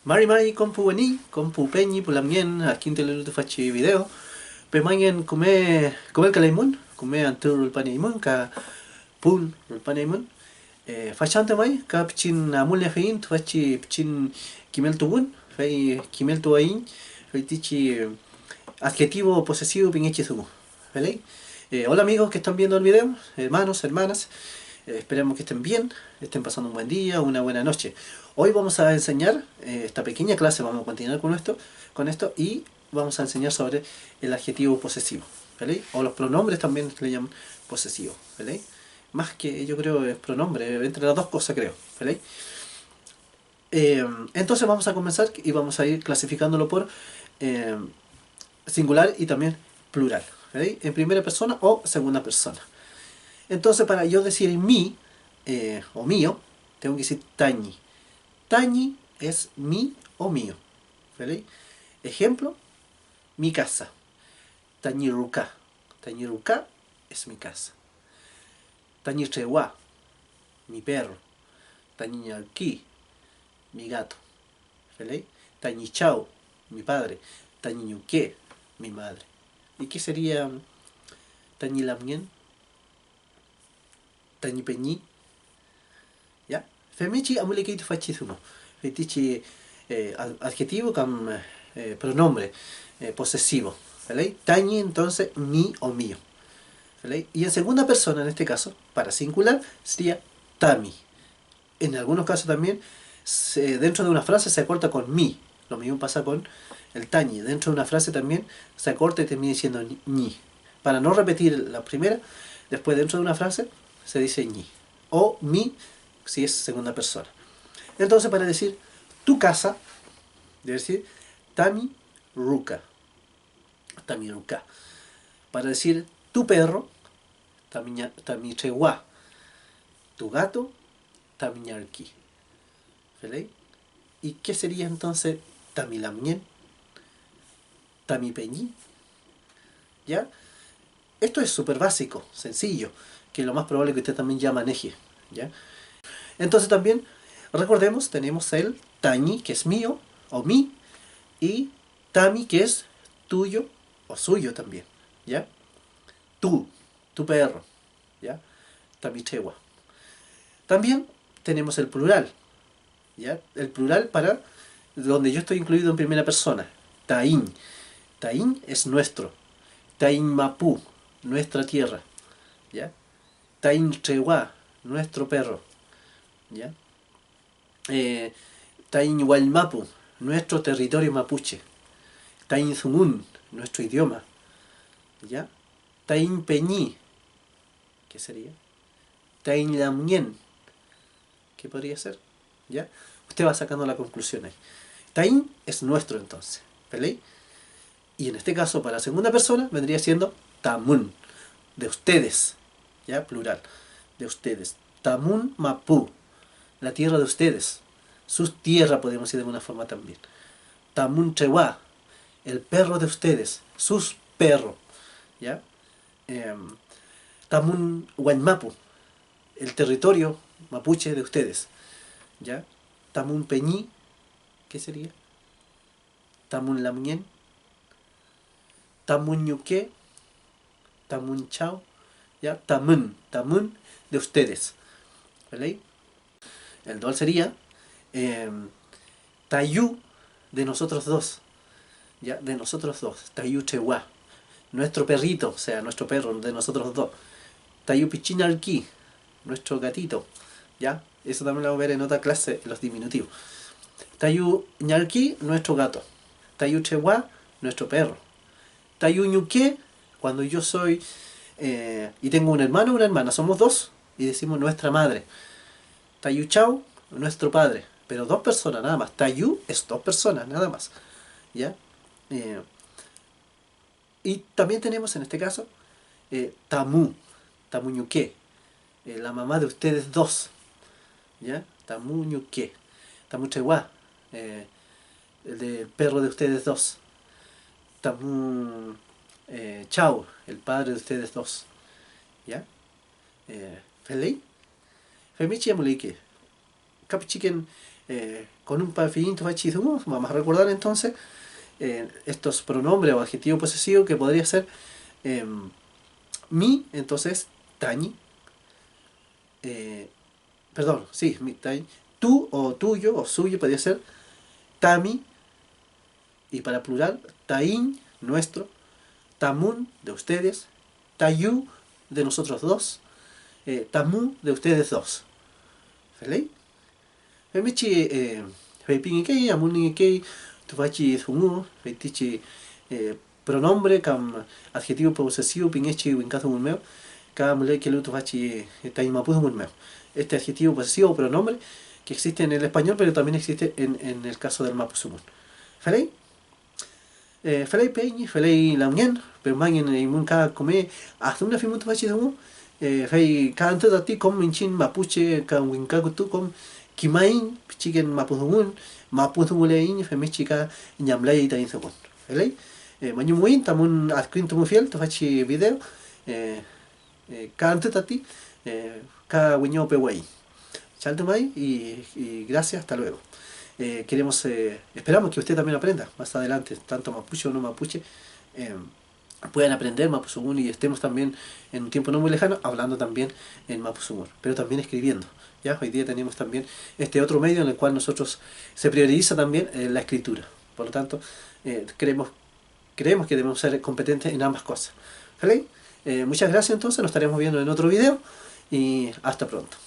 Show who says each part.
Speaker 1: Mari kompu wani, kompu penyi pulamien akin telelu tu facci video. Pemangen kume kalaimun, kume antur rulpaneimun ka pun rulpaneimun. Fachante mai ka pichin amul fein tu facci pichin kimel tuun, fei kimel tuain, fei tichi adjetivo posesivo pingechi sumu. ¿Vale? Hola amigos que están viendo el video, hermanos, hermanas. Esperemos que estén bien, estén pasando un buen día, una buena noche. Hoy vamos a enseñar, esta pequeña clase, vamos a continuar con esto y vamos a enseñar sobre el adjetivo posesivo, ¿vale? O los pronombres también le llaman posesivo, ¿vale? Más que yo creo es pronombre, entre las dos cosas creo, ¿vale? Entonces vamos a comenzar y vamos a ir clasificándolo por singular y también plural, ¿vale? En primera persona o segunda persona. Entonces para yo decir mi o mío, tengo que decir tañi. Tañi es mi o mío, ¿vale? Ejemplo, mi casa. Tañiruka. Tañiruka es mi casa. Tañichewa, mi perro. Tañiñalki, mi gato. ¿Vale? Tañichao, mi padre. Tañiñuque, mi madre. ¿Y qué sería tañilamien? Tañipeñi. ¿Ya? Femichi amulekitu fachizumo. Fetichi adjetivo con pronombre posesivo. ¿Vale? Tañi entonces mi o mío. ¿Vale? Y en segunda persona, en este caso, para singular, sería tami. En algunos casos también, dentro de una frase se acorta con mi. Lo mismo pasa con el tañi. Dentro de una frase también se acorta y termina diciendo ñi. Para no repetir la primera, después dentro de una frase se dice ñi. O mi, si es segunda persona. Entonces, para decir tu casa, debe decir tami ruka. Tami ruka. Para decir tu perro, tamichewa. Tu gato, tamiñarki. ¿Vale? ¿Y qué sería entonces tamilamien? Tamipeñi. ¿Ya? Esto es súper básico, sencillo, que lo más probable es que usted también ya maneje. ¿Ya? Entonces también, recordemos, tenemos el tañi, que es mío, o mi, y tami, que es tuyo o suyo también. ¿Ya? Tú, tu perro. ¿Ya? Tamichewa. También tenemos el plural. ¿Ya? El plural para donde yo estoy incluido en primera persona. Taín. Taín es nuestro. Taín Mapú, nuestra tierra. ¿Ya? Taín Chewa, nuestro perro. ¿Ya? Taín Hualmapu, nuestro territorio mapuche. Taín Zumun, nuestro idioma. ¿Ya? Taín Peñi, ¿qué sería? Taín Lamien, ¿qué podría ser? ¿Ya? Usted va sacando la conclusión ahí. Taín es nuestro entonces. ¿Vale? Y en este caso, para la segunda persona, vendría siendo Tamun, de ustedes. ¿Ya? Plural. De ustedes. Tamun Mapu, la tierra de ustedes. Sus tierras, podemos decir de alguna forma también. Tamun Chewa, el perro de ustedes. Sus perros. ¿Ya? Tamun Huanmapu, el territorio mapuche de ustedes. ¿Ya? Tamun Peñi, ¿qué sería? Tamun Lamien. Tamun Ñuque. Tamun Chao. ¿Ya? Tamun, tamun de ustedes. ¿Vale? El dual sería Tayu de nosotros dos. ¿Ya? De nosotros dos. Tayu Chewa. Nuestro perrito, o sea, nuestro perro de nosotros dos. Tayu Pichinalki, nuestro gatito. ¿Ya? Eso también lo vamos a ver en otra clase, los diminutivos. Tayu Ñalki, nuestro gato. Tayu Chewa, nuestro perro. Tayu Ñuque, cuando yo soy y tengo un hermano o una hermana, somos dos y decimos nuestra madre. Tayu Chau, nuestro padre, pero dos personas nada más. Tayu es dos personas nada más. ¿Ya? Y también tenemos en este caso Tamu, Tamuñuque, la mamá de ustedes dos. ¿Ya? Tamuñuque, Tamuchewa, el del perro de ustedes dos. Tamu Chau, el padre de ustedes dos. ¿Ya? Felei? Femichi amulike. Capichiken con un pafillito fachizumo, vamos a recordar entonces estos pronombres o adjetivos posesivos que podría ser mi, entonces tañi, perdón, sí, mi tañi, tú o tuyo o suyo podría ser tami, y para plural, taín, nuestro, tamun, de ustedes, tayu, de nosotros dos, tamu, de ustedes dos. ¿Vale? Femichi, fepingekei, amuningekei, tufachi zumu, fetichi, pronombre, cam adjetivo posesivo, pingechi, winkazu munmeo, cam le que lu tufachi, taimapuzu munmeo. Este adjetivo posesivo o pronombre que existe en el español, pero también existe en el caso del mapuzumun. ¿Vale? Falei peñi, falei launien, pero mangin imun ka come, hasta una fimuto fachi zumu, fai ka antes a ti com minchin mapuche, ka winka kutu com kimain, pichiken mapuzumun, mapuzumulein, femichika ñamlay ta inzabun. ¿Vale? Mañumuin, tamun adquinto muy fiel, to fachi video, ka antes a ti, ka wiño peway. Chaltumay y gracias, hasta luego. Esperamos que usted también aprenda más adelante, tanto mapuche o no mapuche, puedan aprender mapuzungún y estemos también en un tiempo no muy lejano hablando también en mapuzungún, pero también escribiendo. ¿Ya? Hoy día tenemos también este otro medio en el cual nosotros se prioriza también la escritura. Por lo tanto, creemos que debemos ser competentes en ambas cosas. ¿Vale? Muchas gracias entonces, nos estaremos viendo en otro video y hasta pronto.